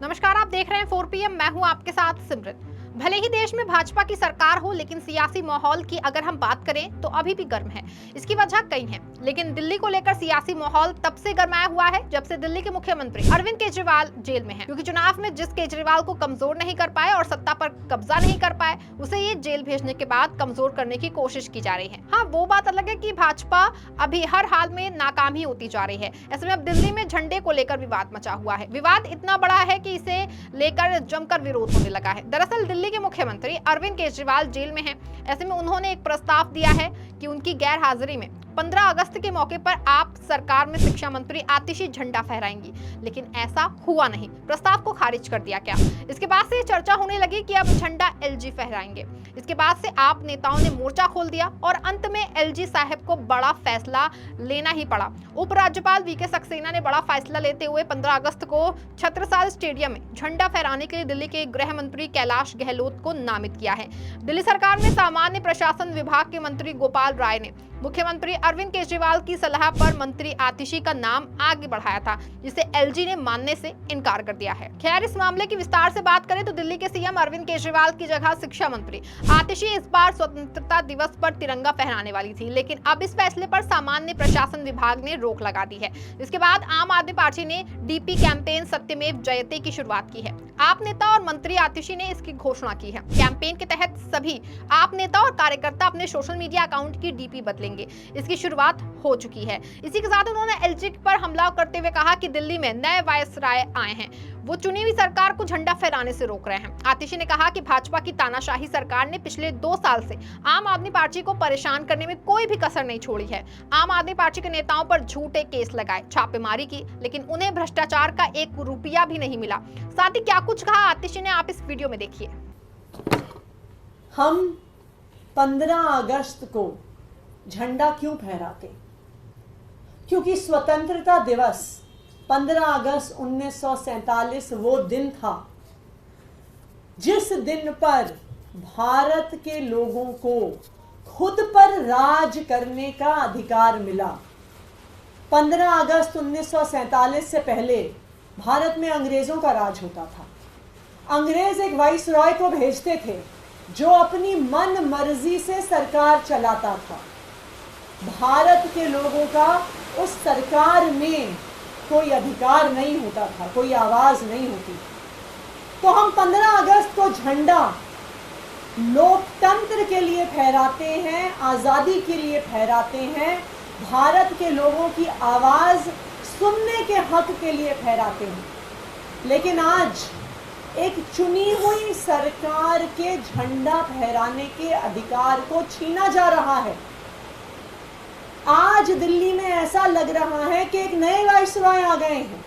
नमस्कार, आप देख रहे हैं 4 PM। मैं हूं आपके साथ सिमरन। भले ही देश में भाजपा की सरकार हो, लेकिन सियासी माहौल की अगर हम बात करें तो अभी भी गर्म है। इसकी वजह कई हैं, लेकिन दिल्ली को लेकर सियासी माहौल तब से गरमाया हुआ है जब से दिल्ली के मुख्यमंत्री अरविंद केजरीवाल जेल में हैं, क्योंकि चुनाव में जिस केजरीवाल को कमजोर नहीं कर पाए और सत्ता पर कब्जा नहीं कर पाए, उसे ये जेल भेजने के बाद कमजोर करने की कोशिश की जा रही है। हाँ, वो बात अलग है कि भाजपा अभी हर हाल में नाकाम ही होती जा रही है। ऐसे में अब दिल्ली में झंडे को लेकर विवाद मचा हुआ है। विवाद इतना बड़ा है कि इसे लेकर जमकर विरोध होने लगा है। दरअसल दिल्ली के मुख्यमंत्री अरविंद केजरीवाल जेल में हैं। ऐसे में उन्होंने एक प्रस्ताव दिया है कि उनकी गैर हाजिरी में 15 अगस्त के मौके पर आप सरकार में शिक्षा मंत्री आतिशी झंडा फहराएंगी, लेकिन ऐसा हुआ नहीं। प्रस्ताव को खारिज कर दिया गया। इसके बाद से चर्चा होने लगी कि अब झंडा एलजी फहराएंगे। इसके बाद से आप नेताओं ने मोर्चा खोल दिया और अंत में एलजी साहब को बड़ा फैसला लेना ही पड़ा। उपराज्यपाल वीके सक्सेना ने बड़ा फैसला लेते हुए 15 अगस्त को छत्रसाल स्टेडियम में झंडा फहराने के लिए दिल्ली के गृह मंत्री कैलाश गहलोत को नामित किया है। दिल्ली सरकार में सामान्य प्रशासन विभाग के मंत्री गोपाल राय ने मुख्यमंत्री अरविंद केजरीवाल की सलाह पर मंत्री आतिशी का नाम आगे बढ़ाया था, जिसे एलजी ने मानने से इनकार कर दिया है। खैर, इस मामले की विस्तार से बात करें तो दिल्ली के सीएम अरविंद केजरीवाल की जगह शिक्षा मंत्री आतिशी इस बार स्वतंत्रता दिवस पर तिरंगा फहराने वाली थी, लेकिन अब इस फैसले पर सामान्य प्रशासन विभाग ने रोक लगा दी है। इसके बाद आम आदमी पार्टी ने डीपी कैंपेन सत्यमेव जयते की शुरुआत की है। आप नेता और मंत्री आतिशी ने इसकी घोषणा की है। कैंपेन के तहत सभी आप नेता और कार्यकर्ता अपने सोशल मीडिया अकाउंट की डीपी बदलेंगे। इसकी शुरुआत हो चुकी है। इसी के साथ उन्होंने एलजी पर हमला करते हुए कहा कि दिल्ली में नए वायसराय आए हैं, वो चुनी हुई सरकार को झंडा फहराने से रोक रहे हैं। आतिशी ने कहा कि भाजपा की तानाशाही सरकार ने पिछले 2 साल से आम आदमी पार्टी को परेशान करने में कोई भी कसर नहीं छोड़ी है। आम आदमी पार्टी के नेताओं पर झूठे केस लगाए, छापेमारी की, लेकिन उन्हें भ्रष्टाचार का 1 रुपया भी नहीं मिला। साथ ही क्या कुछ कहा आतिशी ने, आप इस वीडियो में देखिए। हम 15 अगस्त को झंडा क्यों फहराते? क्योंकि स्वतंत्रता दिवस 15 अगस्त 1947 वो दिन था जिस दिन पर भारत के लोगों को खुद पर राज करने का अधिकार मिला। 15 अगस्त 1947 से पहले भारत में अंग्रेजों का राज होता था। अंग्रेज एक वाइसरॉय को भेजते थे जो अपनी मन मर्जी से सरकार चलाता था। भारत के लोगों का उस सरकार में कोई अधिकार नहीं होता था, कोई आवाज नहीं होती। तो हम 15 अगस्त को झंडा लोकतंत्र के लिए फहराते हैं, आजादी के लिए फहराते हैं, भारत के लोगों की आवाज सुनने के हक के लिए फहराते हैं। लेकिन आज एक चुनी हुई सरकार के झंडा फहराने के अधिकार को छीना जा रहा है। आज दिल्ली में ऐसा लग रहा है कि एक नए वाइसरॉय आ गए हैं,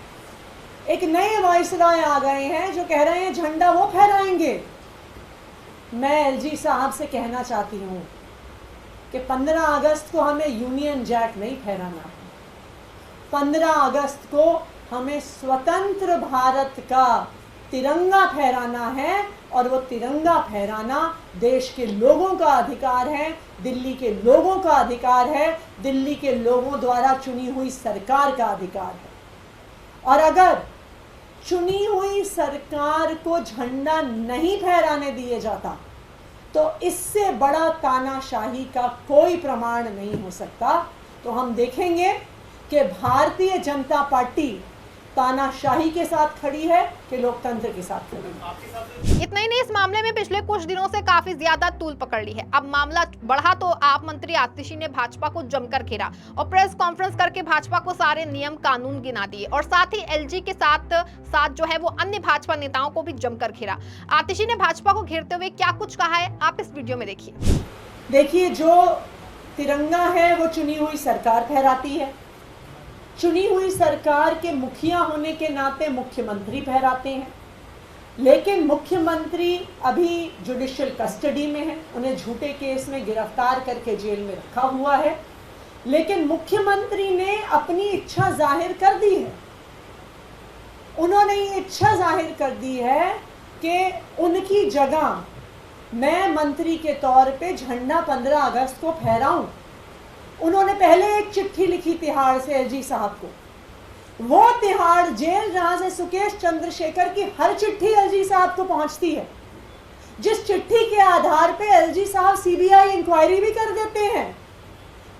एक नए वाइसरॉय आ गए हैं जो कह रहे हैं झंडा वो फहराएंगे। मैं एलजी साहब से कहना चाहती हूँ कि 15 अगस्त को हमें यूनियन जैक नहीं फहराना है। 15 अगस्त को हमें स्वतंत्र भारत का तिरंगा फहराना है, और वो तिरंगा फहराना देश के लोगों का अधिकार है, दिल्ली के लोगों का अधिकार है, दिल्ली के लोगों द्वारा चुनी हुई सरकार का अधिकार है। और अगर चुनी हुई सरकार को झंडा नहीं फहराने दिया जाता तो इससे बड़ा तानाशाही का कोई प्रमाण नहीं हो सकता। तो हम देखेंगे कि भारतीय जनता पार्टी तानाशाही के साथ खड़ी है कि लोकतंत्र के साथ खड़ी है। इतना ही नहीं, इस मामले में पिछले कुछ दिनों से काफी ज्यादा तूल पकड़ ली है। अब मामला बढ़ा तो आप मंत्री आतिशी ने भाजपा को जमकर घेरा और प्रेस कॉन्फ्रेंस करके भाजपा को सारे नियम कानून गिना दिए, और साथ ही एलजी के साथ जो है वो अन्य भाजपा नेताओं को भी जमकर घेरा। आतिशी ने भाजपा को घेरते हुए क्या कुछ कहा है, आप इस वीडियो में देखिए। देखिए, जो तिरंगा है वो चुनी हुई सरकार फहराती है। चुनी हुई सरकार के मुखिया होने के नाते मुख्यमंत्री फहराते हैं, लेकिन मुख्यमंत्री अभी जुडिशियल कस्टडी में है, उन्हें झूठे केस में गिरफ्तार करके जेल में रखा हुआ है। लेकिन मुख्यमंत्री ने अपनी इच्छा जाहिर कर दी है। उन्होंने ये इच्छा जाहिर कर दी है कि उनकी जगह मैं मंत्री के तौर पे झंडा 15 अगस्त को फहराऊं। उन्होंने पहले एक चिट्ठी लिखी तिहाड़ से एलजी साहब को वो तिहाड़ जेल जहां से सुकेश चंद्रशेखर की हर चिट्ठी एलजी साहब को पहुंचती है, जिस चिट्ठी के आधार पे एलजी साहब सीबीआई इंक्वायरी भी कर देते हैं,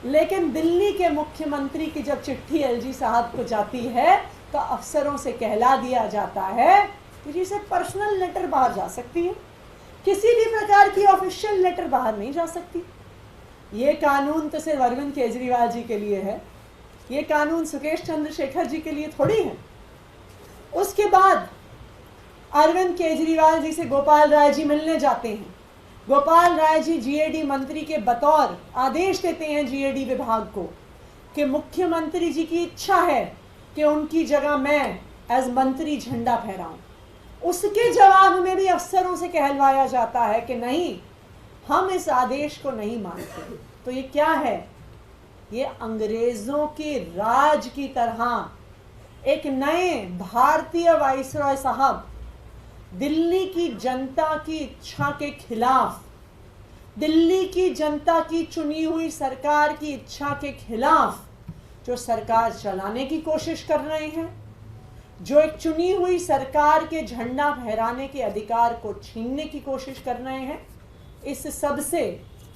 लेकिन दिल्ली के मुख्यमंत्री की जब चिट्ठी एलजी साहब को जाती है तो अफसरों से कहला दिया जाता है कि जिसे पर्सनल लेटर बाहर जा सकती है, किसी भी प्रकार की ऑफिशियल लेटर बाहर नहीं जा सकती। ये कानून तो सिर्फ अरविंद केजरीवाल जी के लिए है, ये कानून सुकेश चंद्रशेखर जी के लिए थोड़ी है। उसके बाद अरविंद केजरीवाल जी से गोपाल राय जी मिलने जाते हैं। गोपाल राय जी जीएडी मंत्री के बतौर आदेश देते हैं जीएडी विभाग को कि मुख्यमंत्री जी की इच्छा है कि उनकी जगह मैं एज मंत्री झंडा फहराऊं। उसके जवाब में भी अफसरों से कहलवाया जाता है कि नहीं, हम इस आदेश को नहीं मानते। तो ये क्या है? ये अंग्रेजों के राज की तरह एक नए भारतीय वाइसरॉय साहब दिल्ली की जनता की इच्छा के खिलाफ, दिल्ली की जनता की चुनी हुई सरकार की इच्छा के खिलाफ जो सरकार चलाने की कोशिश कर रहे हैं, जो एक चुनी हुई सरकार के झंडा फहराने के अधिकार को छीनने की कोशिश कर रहे हैं, इस सब से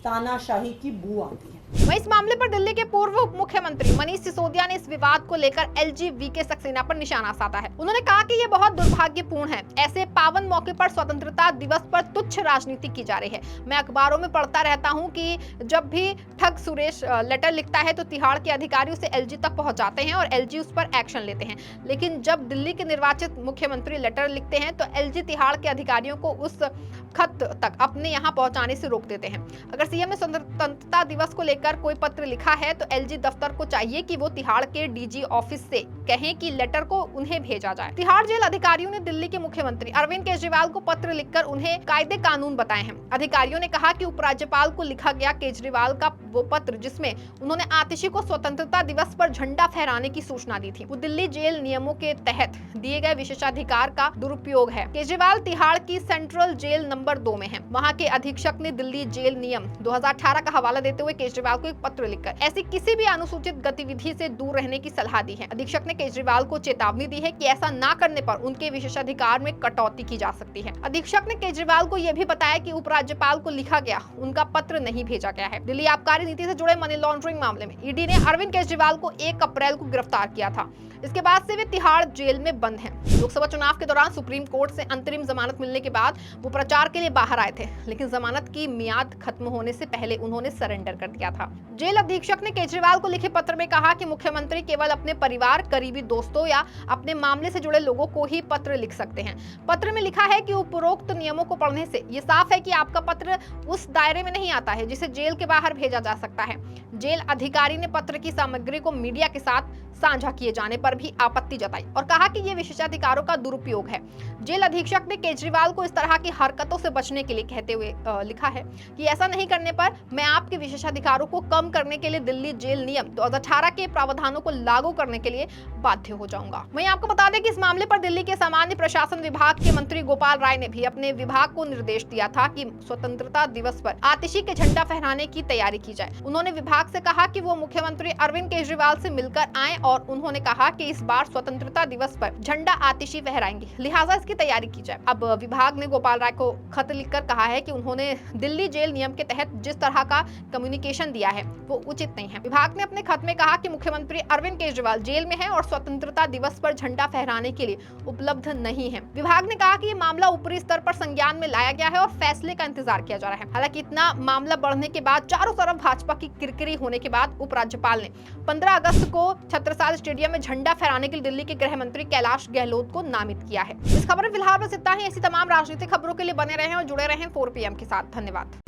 तानाशाही की बू आती है। वहीं इस मामले पर दिल्ली के पूर्व उप मुख्यमंत्री मनीष सिसोदिया ने इस विवाद को लेकर एलजी वीके सक्सेना पर निशाना साधा है। उन्होंने कहा कि ये बहुत दुर्भाग्यपूर्ण है, ऐसे पावन मौके पर स्वतंत्रता दिवस पर तुच्छ राजनीति की जा रही है। मैं अखबारों में पढ़ता रहता हूं कि जब भी ठग सुरेश लेटर लिखता है तो तिहाड़ के अधिकारी उसे एलजी तक पहुंचाते हैं और एलजी उस पर एक्शन लेते हैं, लेकिन जब दिल्ली के निर्वाचित मुख्यमंत्री लेटर लिखते हैं तो एलजी तिहाड़ के अधिकारियों को उस खत तक अपने यहाँ पहुंचाने से रोक देते हैं। अगर सीएम ने स्वतंत्रता दिवस को लेकर कोई पत्र लिखा है तो एलजी दफ्तर को चाहिए कि वो तिहाड़ के डीजी ऑफिस से कहें कि लेटर को उन्हें भेजा जाए। तिहाड़ जेल अधिकारियों ने दिल्ली के मुख्यमंत्री अरविंद केजरीवाल को पत्र लिखकर उन्हें कायदे कानून बताए हैं। अधिकारियों ने कहा कि उपराज्यपाल को लिखा गया केजरीवाल का वो पत्र जिसमें उन्होंने आतिशी को स्वतंत्रता दिवस पर झंडा फहराने की सूचना दी थी, वो दिल्ली जेल नियमों के तहत दिए गए विशेषाधिकार का दुरुपयोग है। केजरीवाल तिहाड़ की सेंट्रल जेल नंबर 2 में है। वहां के अधीक्षक ने दिल्ली जेल नियम 2018 का हवाला देते हुए केजरीवाल को एक पत्र लिखकर ऐसी किसी भी अनुसूचित गतिविधि से दूर रहने की सलाह दी है। अधीक्षक ने केजरीवाल को चेतावनी दी है कि ऐसा न करने पर उनके विशेषाधिकार में कटौती की जा सकती है। अधीक्षक ने केजरीवाल को यह भी बताया कि उपराज्यपाल को लिखा गया उनका पत्र नहीं भेजा गया है। दिल्ली आबकारी नीति से जुड़े मनी लॉन्ड्रिंग मामले में ईडी ने अरविंद केजरीवाल को 1 अप्रैल को गिरफ्तार किया था। इसके बाद से वे तिहाड़ जेल में बंद हैं। लोकसभा चुनाव के दौरान सुप्रीम कोर्ट से अंतरिम जमानत मिलने के बाद वो प्रचार के लिए बाहर आए थे, लेकिन जमानत की मियाद खत्म होने से पहले उन्होंने सरेंडर कर दिया था। जेल अधीक्षक ने केजरीवाल को लिखे पत्र में कहा कि मुख्यमंत्री केवल अपने परिवार, करीबी दोस्तों या अपने मामले से जुड़े लोगों को ही पत्र लिख सकते हैं। पत्र में लिखा है कि उपरोक्त नियमों को पढ़ने से ये साफ है कि आपका पत्र उस दायरे में नहीं आता है जिसे जेल के बाहर भेजा जा सकता है। जेल अधिकारी ने पत्र की सामग्री को मीडिया के साथ साझा किए जाने पर भी आपत्ति जताई और कहा कि ये विशेषाधिकारों का दुरुपयोग है। जेल अधीक्षक ने केजरीवाल को इस तरह की हरकतों से बचने के लिए कहते हुए लिखा है कि ऐसा नहीं करने पर मैं आपके विशेषाधिकारों को कम करने के लिए दिल्ली जेल नियम 2018 के प्रावधानों को लागू करने के लिए बाध्य हो जाऊंगा। वहीं आपको बता दें कि इस मामले पर दिल्ली के सामान्य प्रशासन विभाग के मंत्री गोपाल राय ने भी अपने विभाग को निर्देश दिया था कि स्वतंत्रता दिवस पर आतिशी के झंडा फहराने की तैयारी की जाए। उन्होंने विभाग से कहा कि वो मुख्यमंत्री अरविंद केजरीवाल से मिलकर आए और उन्होंने कहा कि इस बार स्वतंत्रता दिवस पर झंडा आतिशी फहराएंगे, लिहाजा इसकी तैयारी की जाए। अब विभाग ने गोपाल राय को खत लिखकर कहा है कि उन्होंने दिल्ली जेल नियम के तहत जिस तरह का कम्युनिकेशन दिया है वो उचित नहीं है। विभाग ने अपने खत में कहा कि मुख्यमंत्री अरविंद केजरीवाल जेल में है और स्वतंत्रता दिवस पर झंडा फहराने के लिए उपलब्ध नहीं है। विभाग ने कहा कि ये मामला ऊपरी स्तर पर संज्ञान में लाया गया है और फैसले का इंतजार किया जा रहा है। हालांकि इतना मामला बढ़ने के बाद चारों तरफ भाजपा की किरकिरी होने के बाद उपराज्यपाल ने 15 अगस्त को छत्रसाल स्टेडियम में झंडा फहराने के लिए दिल्ली के गृह मंत्री कैलाश गहलोत को नामित किया है। इस खबर में फिलहाल बस इतना ही। ऐसी तमाम राजनीतिक खबरों के लिए बने रहें और जुड़े रहें 4 PM के साथ। धन्यवाद।